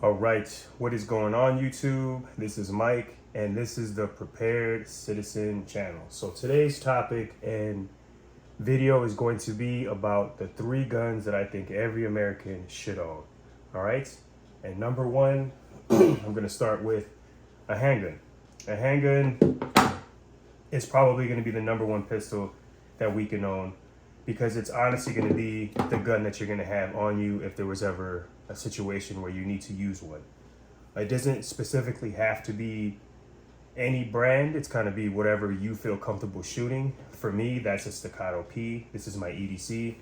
All right, what is going on, YouTube? This is Mike, and this is the Prepared Citizen channel. So today's topic and video is going to be about the 3 guns that I think every American should own. All right, and number one, I'm going to start with a handgun. A handgun is probably going to be the number one pistol that we can own, because it's honestly going to be the gun that you're going to have on you if there was ever a situation where you need to use one. It doesn't specifically have to be any brand. It's kind of be whatever you feel comfortable shooting. For me, that's a Staccato P. This is my EDC.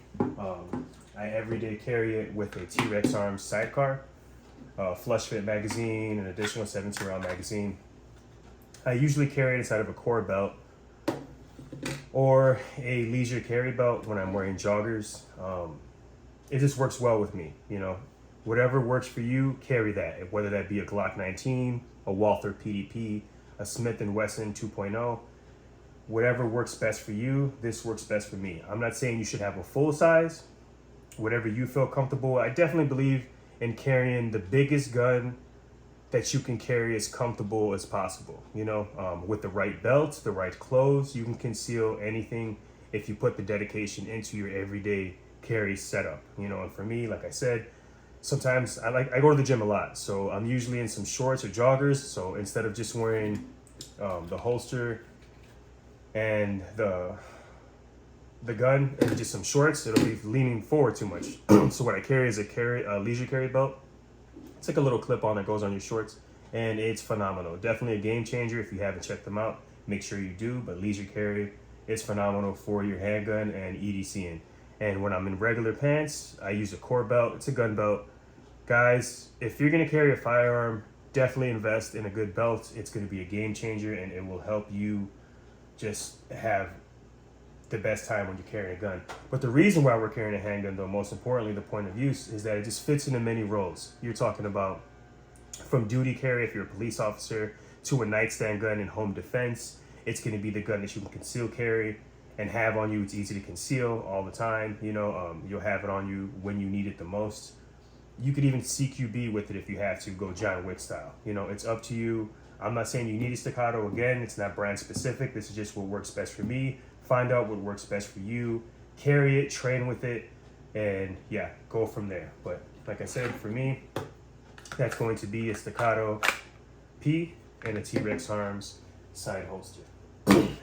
I everyday carry it with a T-Rex Arms sidecar, flush fit magazine, an additional 17 round magazine. I usually carry it inside of a core belt or a leisure carry belt when I'm wearing joggers. It just works well with me, you know. Whatever works for you, carry that. Whether that be a Glock 19, a Walther PDP, a Smith & Wesson 2.0, whatever works best for you, this works best for me. I'm not saying you should have a full size, whatever you feel comfortable. I definitely believe in carrying the biggest gun that you can carry as comfortable as possible. You know, with the right belt, the right clothes, you can conceal anything if you put the dedication into your everyday carry setup. You know, and for me, like I said, sometimes I go to the gym a lot, so I'm usually in some shorts or joggers. So instead of just wearing the holster and the gun and just some shorts, it'll be leaning forward too much. So what I carry is a leisure carry belt. It's like a little clip on that goes on your shorts, and it's phenomenal. Definitely a game changer. If you haven't checked them out, make sure you do. But leisure carry is phenomenal for your handgun and EDCing. And when I'm in regular pants, I use a core belt. It's a gun belt. Guys, if you're gonna carry a firearm, definitely invest in a good belt. It's gonna be a game changer, and it will help you just have the best time when you're carrying a gun. But the reason why we're carrying a handgun, though, most importantly, the point of use, is that it just fits into many roles. You're talking about from duty carry if you're a police officer, to a nightstand gun in home defense. It's gonna be the gun that you can conceal carry and have on you. It's easy to conceal all the time. You know, you'll have it on you when you need it the most. You could even CQB with it if you have to, go John Wick style. You know, it's up to you. I'm not saying you need a Staccato. Again, it's not brand specific. This is just what works best for me. Find out what works best for you. Carry it, train with it, and yeah, go from there. But like I said, for me, that's going to be a Staccato P and a T-Rex Arms side holster.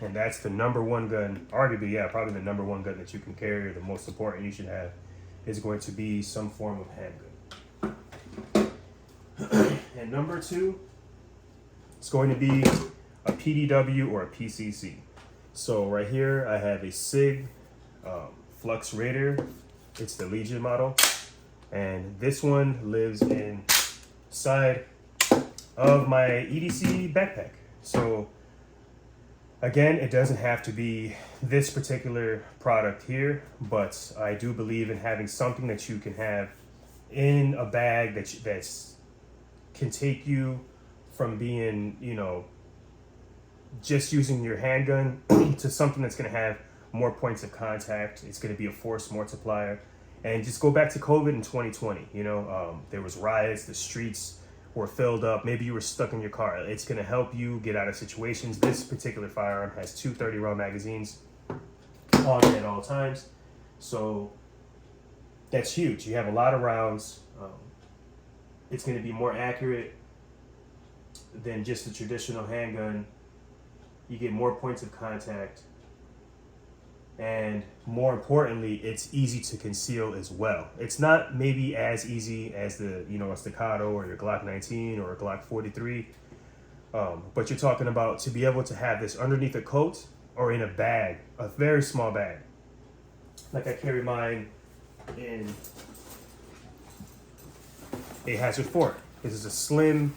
And that's the number one gun, arguably, yeah, probably the number one gun that you can carry, or the most important you should have, is going to be some form of handgun. And number two, it's going to be a PDW or a PCC. So right here, I have a SIG Flux Raider. It's the Legion model. And this one lives inside of my EDC backpack. So again, it doesn't have to be this particular product here, but I do believe in having something that you can have in a bag that can take you from being, you know, just using your handgun to something that's going to have more points of contact. It's going to be a force multiplier. And just go back to COVID in 2020. You know, there was riots, the streets were filled up. Maybe you were stuck in your car. It's going to help you get out of situations. This particular firearm has 2 30-round magazines on it at all times. So that's huge. You have a lot of rounds. It's going to be more accurate than just a traditional handgun. You get more points of contact, and more importantly, it's easy to conceal as well. It's not maybe as easy as the, you know, a Staccato or your Glock 19 or a Glock 43, but you're talking about to be able to have this underneath a coat or in a bag, a very small bag. Like I carry mine in a Hazard fork. This is a slim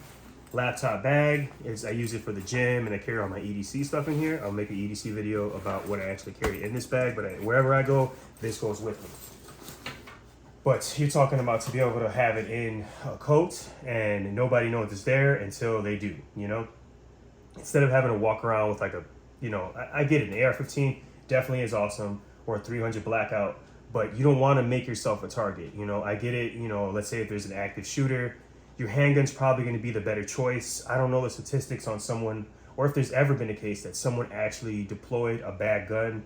laptop bag. I use it for the gym, and I carry all my EDC stuff in here. I'll make an EDC video about what I actually carry in this bag, but wherever I go, this goes with me. But you're talking about to be able to have it in a coat and nobody knows it's there until they do, you know? Instead of having to walk around with like a, you know, I get it, an AR-15 definitely is awesome, or a 300 blackout, but you don't want to make yourself a target. You know, I get it, you know, let's say if there's an active shooter, your handgun's probably going to be the better choice. I don't know the statistics on someone, or if there's ever been a case that someone actually deployed a bad gun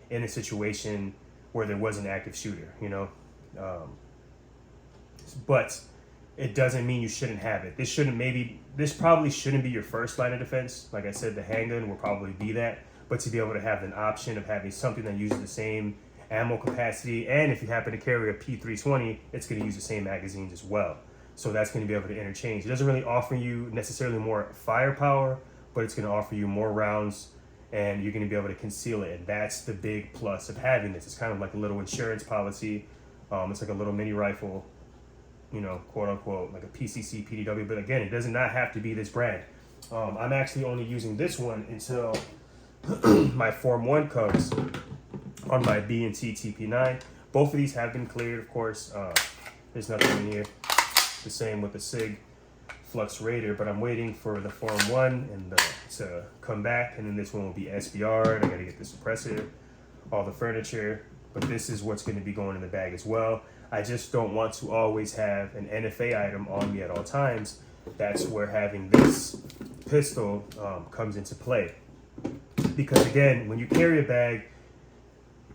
in a situation where there was an active shooter, you know. But it doesn't mean you shouldn't have it. This probably shouldn't be your first line of defense. Like I said, the handgun will probably be that. But to be able to have an option of having something that uses the same ammo capacity, and if you happen to carry a P320, it's going to use the same magazines as well. So that's going to be able to interchange. It doesn't really offer you necessarily more firepower, but it's going to offer you more rounds, and you're going to be able to conceal it. And that's the big plus of having this. It's kind of like a little insurance policy. It's like a little mini rifle, you know, quote unquote, like a PCC, PDW. But again, it does not have to be this brand. I'm actually only using this one until my Form 1 comes on my B&T TP9. Both of these have been cleared, of course. There's nothing in here. The same with the SIG Flux Raider, but I'm waiting for the Form 1 and to come back, and then this one will be SBR'd. I gotta get the suppressor, all the furniture, but this is what's gonna be going in the bag as well. I just don't want to always have an NFA item on me at all times. That's where having this pistol comes into play. Because again, when you carry a bag,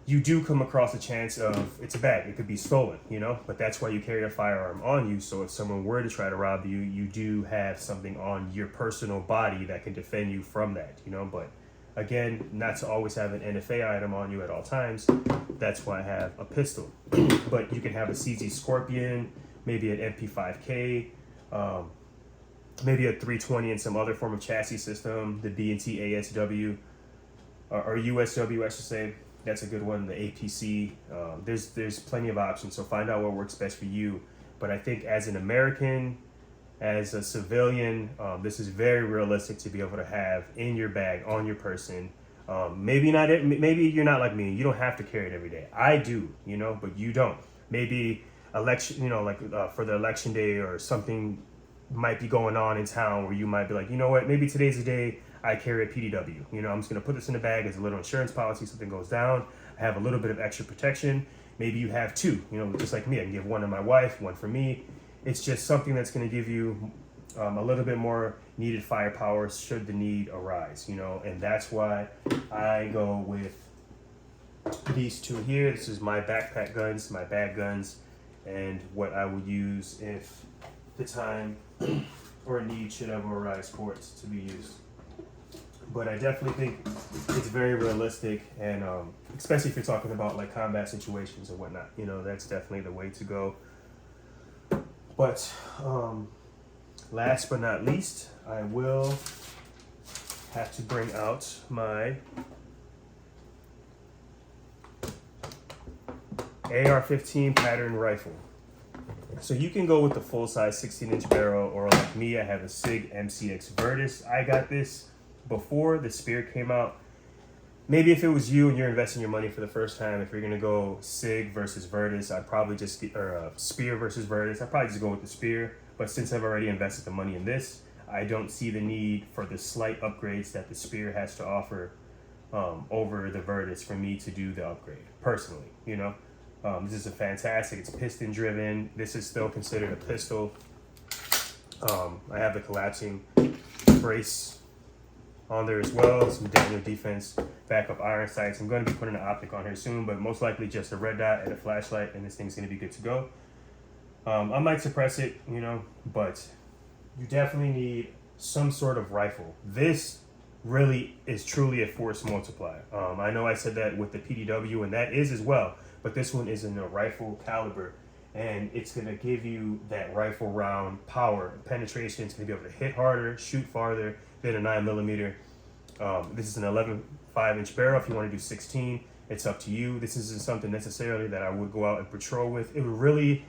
you do come across a chance of it's a bag. It could be stolen, you know, but that's why you carry a firearm on you. So if someone were to try to rob you, you do have something on your personal body that can defend you from that, you know. But again, not to always have an NFA item on you at all times. That's why I have a pistol. But you can have a CZ Scorpion, maybe an MP5K, maybe a 320 and some other form of chassis system, the B&T ASW, or USW, I should say. That's a good one, the APC. There's plenty of options, so find out what works best for you. But I think as an American, as a civilian, this is very realistic to be able to have in your bag, on your person. Maybe you're not like me. You don't have to carry it every day. I do, you know, but you don't. Maybe election, you know, like for the election day or something might be going on in town where you might be like, you know what, maybe today's the day I carry a PDW. You know, I'm just going to put this in the bag as a little insurance policy. Something goes down, I have a little bit of extra protection. Maybe you have two, you know, just like me. I can give one to my wife, one for me. It's just something that's going to give you a little bit more needed firepower should the need arise, you know. And that's why I go with these two here. This is my backpack guns, my bag guns, and what I would use if the time or need should ever arise for it to be used. But I definitely think it's very realistic, and especially if you're talking about like combat situations and whatnot, you know, that's definitely the way to go. But last but not least, I will have to bring out my AR-15 pattern rifle. So you can go with the full-size 16-inch barrel, or like me, I have a SIG MCX Virtus. I got this before the Spear came out. Maybe if it was you and you're investing your money for the first time, if you're gonna go SIG versus Virtus, I'd probably just get, or Spear versus Virtus, I'd probably just go with the Spear. But since I've already invested the money in this, I don't see the need for the slight upgrades that the Spear has to offer over the Virtus for me to do the upgrade, personally, you know. This is a fantastic, it's piston driven. This is still considered a pistol. I have the collapsing brace on there as well, some Daniel Defense backup iron sights. I'm going to be putting an optic on here soon, but most likely just a red dot and a flashlight, and this thing's going to be good to go. I might suppress it, you know, but you definitely need some sort of rifle. This really is truly a force multiplier. I know I said that with the PDW, and that is as well, but this one is in a rifle caliber, and it's going to give you that rifle round power. Penetration, it's going to be able to hit harder, shoot farther than a 9mm. This is an 11.5-inch barrel. If you want to do 16, it's up to you. This isn't something necessarily that I would go out and patrol with. It would really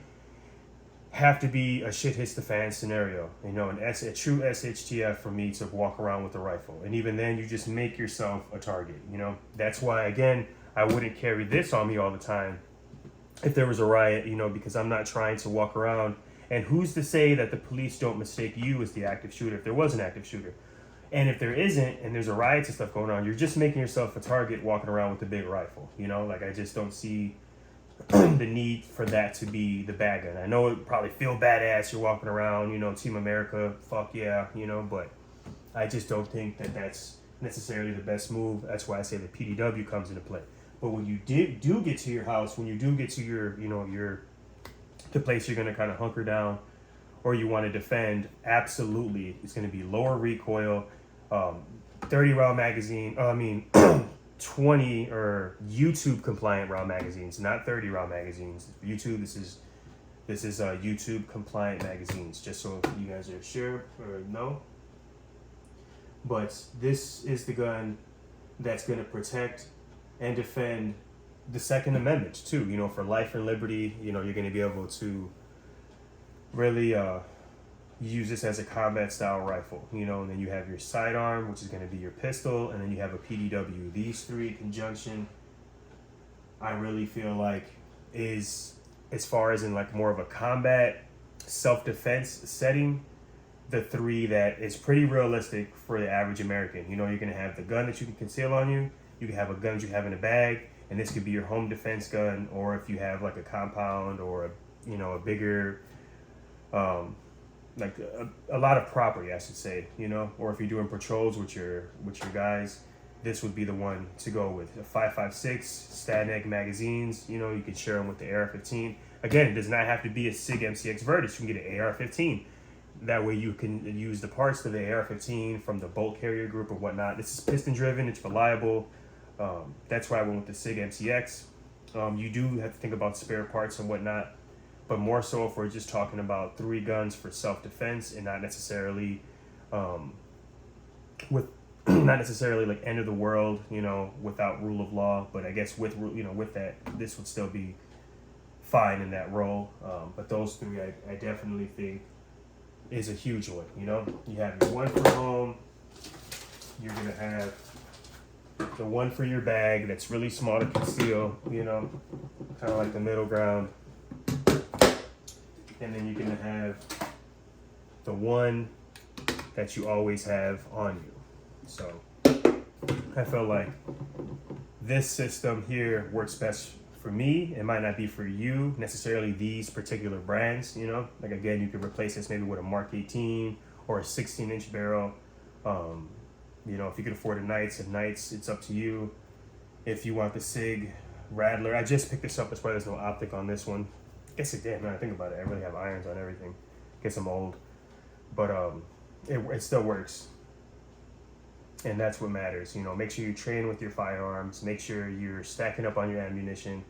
have to be a shit hits the fan scenario, you know, a true SHTF for me to walk around with a rifle. And even then, you just make yourself a target, you know. That's why, again, I wouldn't carry this on me all the time if there was a riot, you know, because I'm not trying to walk around. And who's to say that the police don't mistake you as the active shooter if there was an active shooter? And if there isn't, and there's a riot and stuff going on, you're just making yourself a target walking around with a big rifle, you know. Like, I just don't see the need for that to be the bad gun. I know it probably feel badass. You're walking around, you know, Team America, fuck yeah, you know, but I just don't think that that's necessarily the best move. That's why I say the PDW comes into play. But when you do get to your house, when you do get to your, you know, the place you're going to kind of hunker down or you want to defend, absolutely, it's going to be lower recoil, 30 round magazine, 20 or YouTube compliant round magazines, not 30 round magazines. YouTube, this is YouTube compliant magazines, just so you guys are sure or know. But this is the gun that's going to protect and defend the Second Amendment too, you know, for life and liberty. You know, you're going to be able to really use this as a combat style rifle, you know, and then you have your sidearm, which is going to be your pistol, and then you have a PDW. These three conjunction, I really feel like is, as far as in like more of a combat self-defense setting, the three that is pretty realistic for the average American. You know, you're going to have the gun that you can conceal on you, you can have a gun that you have in a bag, and this could be your home defense gun, or if you have like a compound or a bigger like a lot of property, I should say, you know, or if you're doing patrols with your guys, this would be the one to go with. A 5.56 Stadneck magazines, you know, you can share them with the AR-15. Again, it does not have to be a SIG MCX Virtus. You can get an AR-15. That way you can use the parts of the AR-15 from the bolt carrier group or whatnot. This is piston driven, it's reliable. That's why I went with the SIG MCX. You do have to think about spare parts and whatnot, but more so if we're just talking about three guns for self-defense and not necessarily with not necessarily like end of the world, you know, without rule of law. But I guess with, you know, with that, this would still be fine in that role. But those three, I definitely think is a huge one. You know, you have your one for home, you're gonna have the one for your bag that's really small to conceal, you know, kind of like the middle ground. And then you're gonna have the one that you always have on you. So I feel like this system here works best for me. It might not be for you necessarily, these particular brands, you know, like again, you could replace this maybe with a Mark 18 or a 16-inch barrel. You know, if you could afford a Knights, it's up to you. If you want the SIG Rattler, I just picked this up, that's why there's no optic on this one. I guess it did, man, I think about it, I really have irons on everything. Guess I'm old, but it still works. And that's what matters, you know, make sure you train with your firearms, make sure you're stacking up on your ammunition.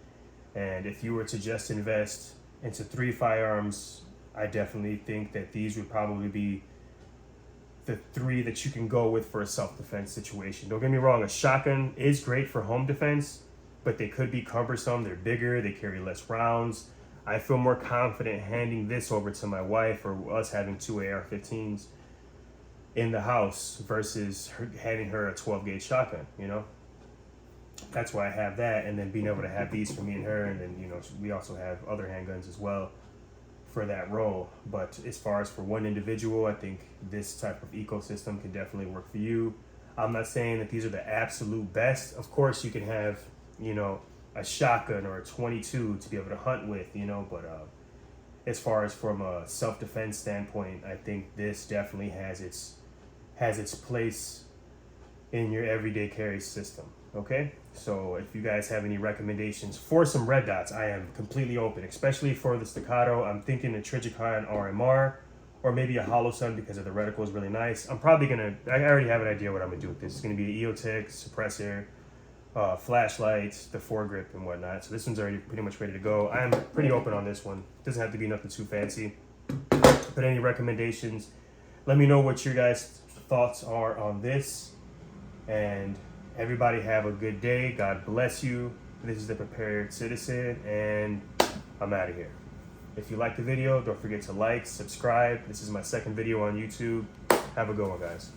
And if you were to just invest into three firearms, I definitely think that these would probably be the three that you can go with for a self-defense situation. Don't get me wrong, a shotgun is great for home defense, but they could be cumbersome. They're bigger, they carry less rounds. I feel more confident handing this over to my wife or us having two AR-15s in the house versus handing her a 12-gauge shotgun, you know? That's why I have that, and then being able to have these for me and her, and then, you know, we also have other handguns as well for that role. But as far as for one individual, I think this type of ecosystem can definitely work for you. I'm not saying that these are the absolute best. Of course, you can have, you know, a shotgun or a 22 to be able to hunt with, you know, but as far as from a self-defense standpoint, I think this definitely has its place in your everyday carry system. Okay, so if you guys have any recommendations for some red dots, I am completely open, especially for the staccato. I'm thinking a Trijicon RMR or maybe a Hollow Sun because of the reticle is really nice. I already have an idea what I'm gonna do with this. It's gonna be an EOTech suppressor, flashlights, the foregrip and whatnot. So this one's already pretty much ready to go. I'm pretty open on this one. Doesn't have to be nothing too fancy. But any recommendations, let me know what your guys' thoughts are on this. And everybody have a good day. God bless you. This is the Prepared Citizen, and I'm out of here. If you like the video, don't forget to like, subscribe. This is my second video on YouTube. Have a good one, guys.